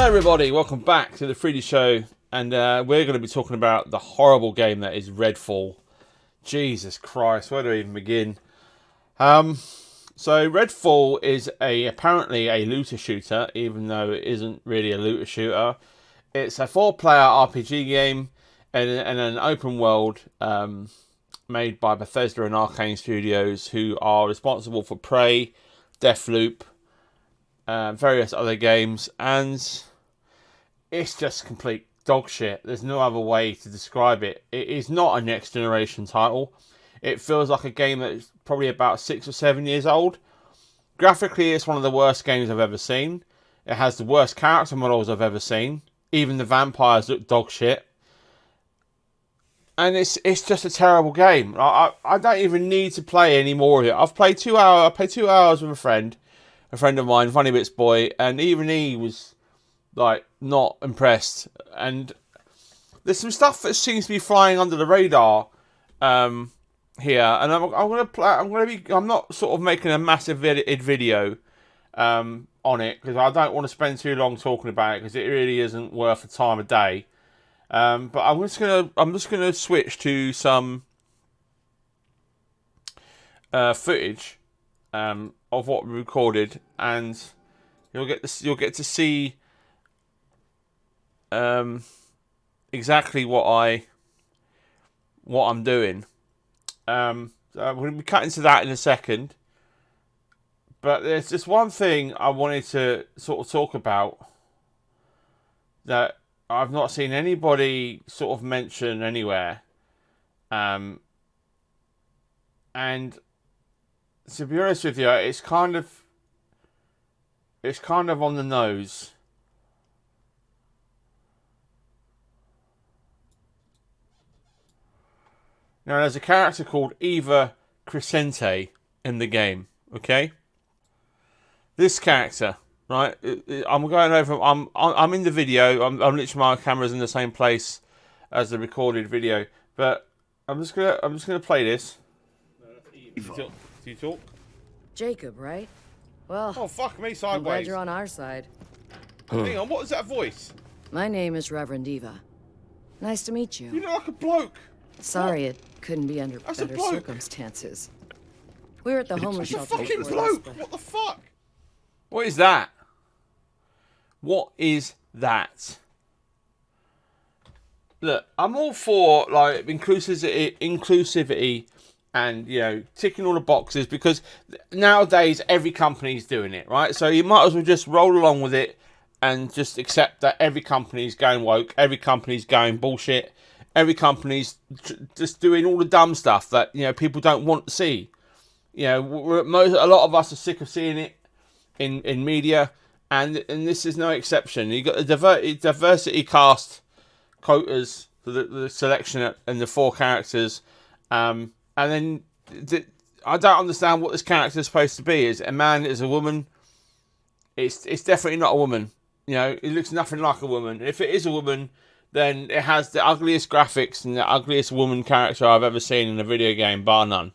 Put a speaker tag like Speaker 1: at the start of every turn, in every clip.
Speaker 1: Hello everybody, welcome back to the 3D show, and we're going to be talking about the horrible game that is Redfall. Jesus Christ, where do we even begin? So Redfall is apparently a looter shooter, even though it isn't really a looter shooter. It's a 4-player RPG game and an open world made by Bethesda and Arcane Studios, who are responsible for Prey, Deathloop, various other games, and it's just complete dog shit. There's no other way to describe it. It is not a next generation title. It feels like a game that's probably about 6 or 7 years old. Graphically, it's one of the worst games I've ever seen. It has the worst character models I've ever seen. Even the vampires look dog shit. And it's just a terrible game. I don't even need to play any more of it. I've played 2 hours. I played 2 hours with a friend of mine, Funny Bits Boy, and even he was like not impressed. And there's some stuff that seems to be flying under the radar here, and I'm not sort of making a massive video on it, because I don't want to spend too long talking about it, because it really isn't worth the time of day. But I'm just gonna switch to some footage of what we recorded, and you'll get to see exactly what I'm doing. So we're going to be cutting to that in a second, but there's just one thing I wanted to sort of talk about that I've not seen anybody sort of mention anywhere, and to be honest with you, it's kind of on the nose. Now, there's a character called Eva Crescente in the game, okay? This character, right? I'm going over. I'm in the video. I'm literally, my camera's in the same place as the recorded video, but I'm just gonna play this. Do you talk?
Speaker 2: Jacob, right? Well,
Speaker 1: oh fuck me sideways.
Speaker 2: I'm glad you're on our side.
Speaker 1: Hang on, what is that voice?
Speaker 2: My name is Reverend Eva. Nice to meet you.
Speaker 1: You look like a bloke.
Speaker 2: Sorry, it couldn't be under better circumstances. We were at the homeless shelter.
Speaker 1: That's a fucking bloke. What the fuck? What is that? What is that? Look, I'm all for like inclusivity, and ticking all the boxes, because nowadays every company's doing it, right? So you might as well just roll along with it and just accept that every company's going woke, every company's going bullshit, every company's just doing all the dumb stuff that people don't want to see. A lot of us are sick of seeing it in media, and this is no exception. You got the diversity cast quotas for the selection and the 4 characters, and then I don't understand what this character is supposed to be. Is it a man? Is it a woman? It's definitely not a woman. It looks nothing like a woman. If it is a woman, then it has the ugliest graphics and the ugliest woman character I've ever seen in a video game, bar none.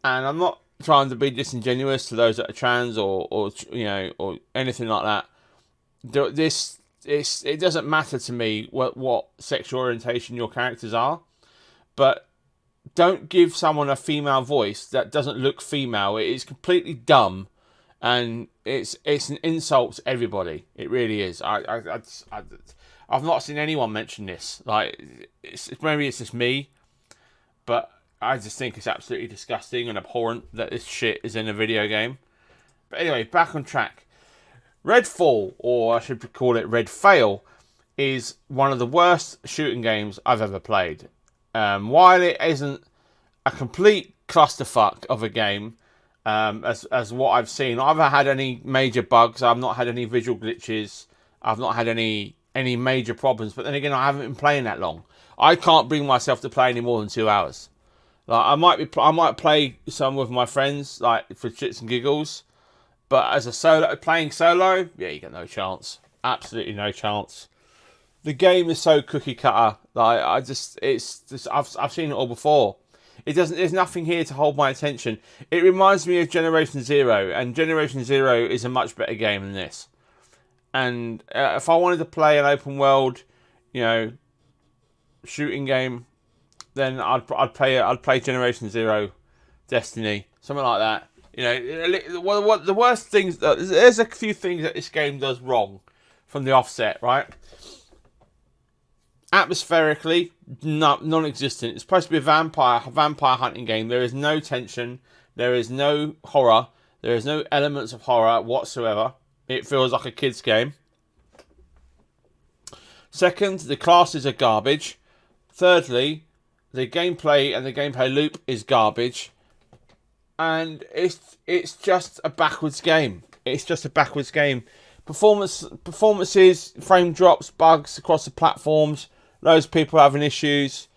Speaker 1: And I'm not trying to be disingenuous to those that are trans or anything like that. It doesn't matter to me what sexual orientation your characters are, but don't give someone a female voice that doesn't look female. It is completely dumb, and it's an insult to everybody. It really is. I've not seen anyone mention this. Like, maybe it's just me, but I just think it's absolutely disgusting and abhorrent that this shit is in a video game. But anyway, back on track. Redfall, or I should call it REDFAIL, is one of the worst shooting games I've ever played. While it isn't a complete clusterfuck of a game, as what I've seen, I haven't had any major bugs. I've not had any visual glitches. I've not had any major problems. But then again, I haven't been playing that long. I can't bring myself to play any more than 2 hours. Like, I might play some with my friends, like for shits and giggles. But as a playing solo, yeah, you got no chance. Absolutely no chance. The game is so cookie cutter. Like, I've seen it all before. There's nothing here to hold my attention. It reminds me of Generation Zero, and Generation Zero is a much better game than this. And if I wanted to play an open world, you know, shooting game, then I'd play Generation Zero, Destiny, something like that. You know, what the worst things? There's a few things that this game does wrong from the offset, right? Atmospherically, non-existent. It's supposed to be a vampire hunting game. There is no tension. There is no horror. There is no elements of horror whatsoever. It feels like a kid's game. Second, the classes are garbage. Thirdly, the gameplay and the gameplay loop is garbage. And it's just a backwards game. It's just a backwards game. Performances, frame drops, bugs across the platforms. Loads of people having issues.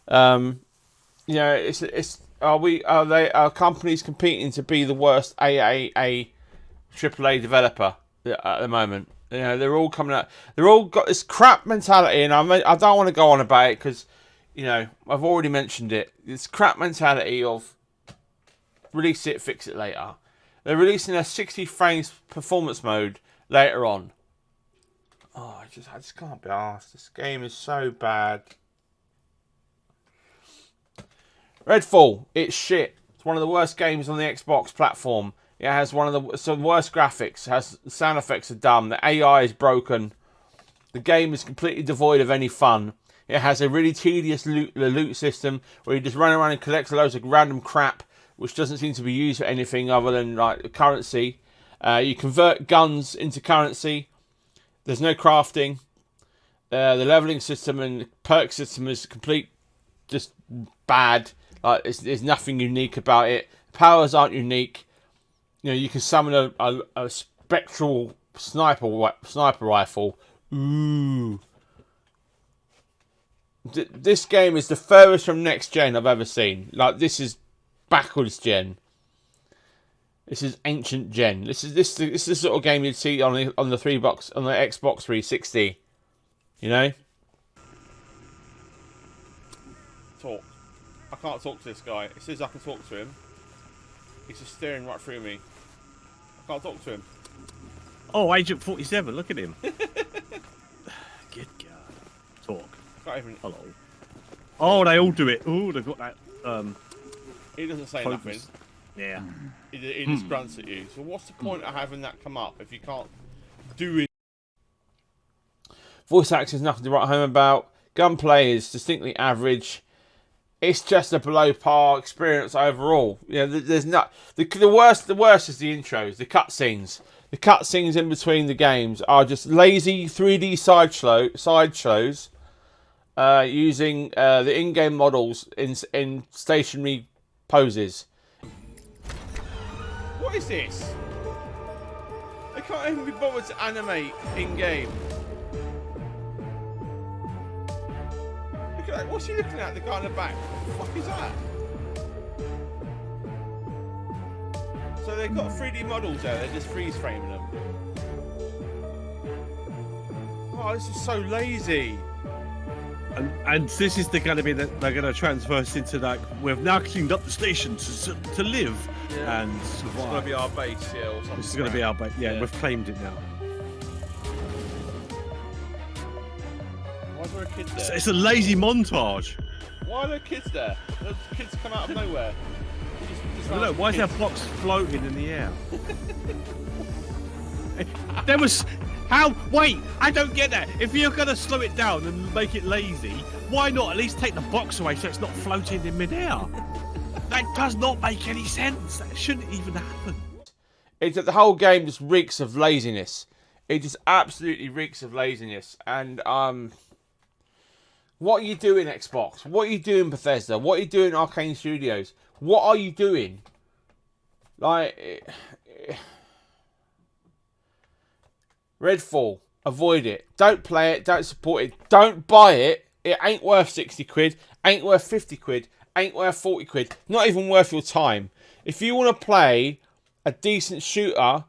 Speaker 1: You know, are companies competing to be the worst AAA developer at the moment? You know, they're all coming out. They're all got this crap mentality, and I don't want to go on about it because, you know, I've already mentioned it. This crap mentality of release it, fix it later. They're releasing a 60 frames performance mode later on. Oh, I just can't be arsed. This game is so bad. Redfall, it's shit. It's one of the worst games on the Xbox platform. It has one of the worst graphics. It has sound effects are dumb. The AI is broken. The game is completely devoid of any fun. It has a really tedious loot system where you just run around and collect loads of random crap, which doesn't seem to be used for anything other than like currency. You convert guns into currency. There's no crafting. The leveling system and perk system is just bad. Like there's nothing unique about it. Powers aren't unique. You know, you can summon a spectral sniper rifle. Ooh. This game is the furthest from next gen I've ever seen. Like, this is backwards gen. This is ancient gen. This is the sort of game you'd see on the Xbox 360. You know? Talk. I can't talk to this guy. It says I can talk to him. He's just staring right through me. I can't talk to him.
Speaker 3: Oh, Agent 47, look at him. Good God. Talk.
Speaker 1: Can't even...
Speaker 3: Hello. Oh, they all do it. Oh, they've got that...
Speaker 1: He doesn't say
Speaker 3: focus.
Speaker 1: nothing.
Speaker 3: Yeah.
Speaker 1: He just grunts at you. So what's the point of having that come up if you can't do it? Voice acting is nothing to write home about. Gunplay is distinctly average. It's just a below par experience overall. You know, there's not the worst. The worst is the intros, the cutscenes. The cutscenes in between the games are just lazy 3D sideshows using the in-game models in stationary poses. What is this? They can't even be bothered to animate in-game. Look at that. What's he looking at? The guy in the back. What the fuck is that? So they've got 3D models there. They're just freeze framing them. Oh, this is so lazy.
Speaker 3: And this is going to be that they're going to transfer us into like we've now cleaned up the station to live and survive.
Speaker 1: It's going to be our base, yeah, or something.
Speaker 3: This is going to be our base. Yeah, we've claimed it now.
Speaker 1: Why is there a kid there?
Speaker 3: It's a lazy montage.
Speaker 1: Why are there kids there? Those kids come out of nowhere.
Speaker 3: Look, why is there blocks floating in the air? There was... How? Wait, I don't get that. If you're going to slow it down and make it lazy, why not at least take the box away so it's not floating in midair? That does not make any sense. That shouldn't even happen.
Speaker 1: The whole game just reeks of laziness. It just absolutely reeks of laziness. And, what are you doing, Xbox? What are you doing, Bethesda? What are you doing, Arcane Studios? What are you doing? Like... Redfall, avoid it. Don't play it, don't support it, don't buy it. It ain't worth 60 quid, ain't worth 50 quid, ain't worth 40 quid. Not even worth your time. If you want to play a decent shooter,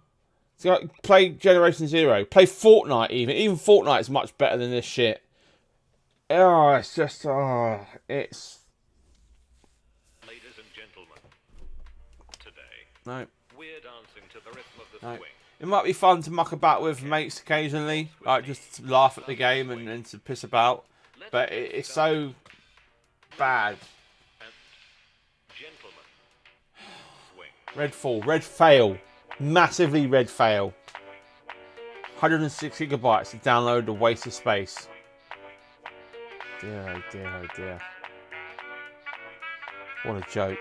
Speaker 1: play Generation Zero. Play Fortnite even. Even Fortnite is much better than this shit. Oh, it's just... Oh, it's...
Speaker 4: Ladies and gentlemen, today,
Speaker 1: No.
Speaker 4: we're dancing
Speaker 1: Right. It might be fun to muck about with mates occasionally, like just to laugh at the game and to piss about, but it's so bad. Redfall, REDFAIL, massively REDFAIL. 106 gigabytes to download, a waste of space. Dear, oh dear, oh dear. What a joke.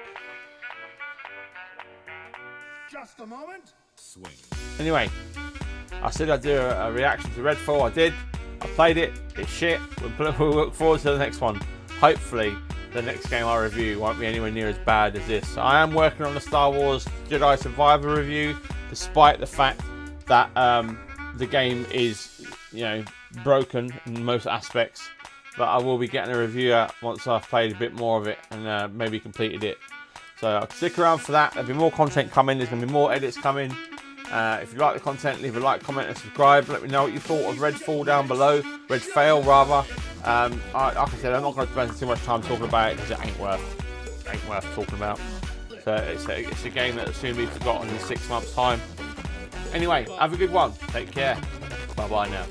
Speaker 4: Just a moment. Swing.
Speaker 1: Anyway, I said I'd do a reaction to Redfall. I did. I played it. It's shit. We'll look forward to the next one. Hopefully, the next game I review won't be anywhere near as bad as this. I am working on the Star Wars Jedi Survivor review, despite the fact that the game is, broken in most aspects. But I will be getting a review out once I've played a bit more of it and maybe completed it. So stick around for that. There'll be more content coming. There's going to be more edits coming. If you like the content, leave a like, comment, and subscribe. Let me know what you thought of Redfall down below. REDFAIL, rather. Like I said, I'm not going to spend too much time talking about it because it ain't worth talking about. So it's a game that will soon be forgotten in 6 months' time. Anyway, have a good one. Take care. Bye-bye now.